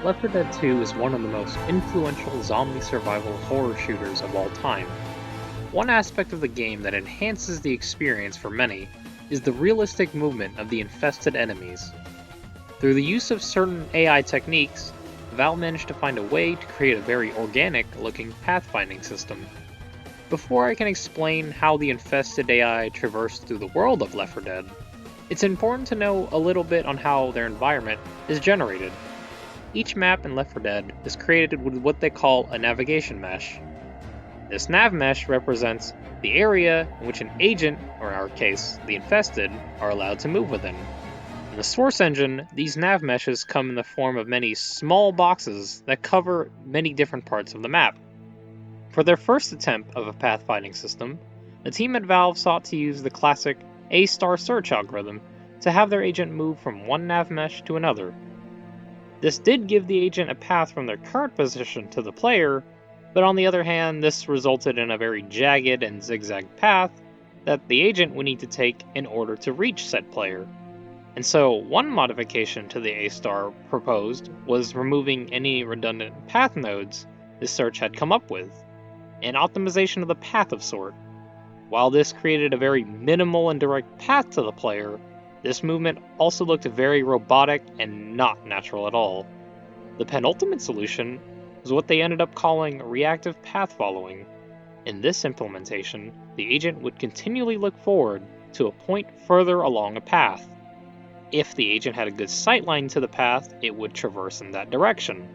Left 4 Dead 2 is one of the most influential zombie survival horror shooters of all time. One aspect of the game that enhances the experience for many is the realistic movement of the infested enemies. Through the use of certain AI techniques, Valve managed to find a way to create a very organic-looking pathfinding system. Before I can explain how the infested AI traversed through the world of Left 4 Dead, it's important to know a little bit on how their environment is generated. Each map in Left 4 Dead is created with what they call a navigation mesh. This nav mesh represents the area in which an agent, or in our case, the infested, are allowed to move within. In the Source engine, these nav meshes come in the form of many small boxes that cover many different parts of the map. For their first attempt of a pathfinding system, the team at Valve sought to use the classic A-star search algorithm to have their agent move from one nav mesh to another. This did give the agent a path from their current position to the player, but on the other hand, this resulted in a very jagged and zigzag path that the agent would need to take in order to reach said player. And so, one modification to the A-star proposed was removing any redundant path nodes the search had come up with, an optimization of the path of sort. While this created a very minimal and direct path to the player, this movement also looked very robotic and not natural at all. The penultimate solution was what they ended up calling reactive path following. In this implementation, the agent would continually look forward to a point further along a path. If the agent had a good sightline to the path, it would traverse in that direction.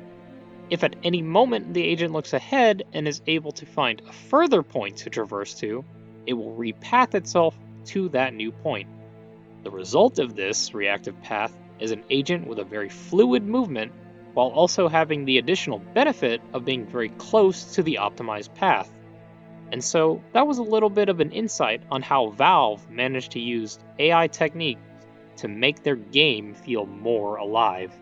If at any moment the agent looks ahead and is able to find a further point to traverse to, it will repath itself to that new point. The result of this reactive path is an agent with a very fluid movement, while also having the additional benefit of being very close to the optimized path. And so that was a little bit of an insight on how Valve managed to use AI techniques to make their game feel more alive.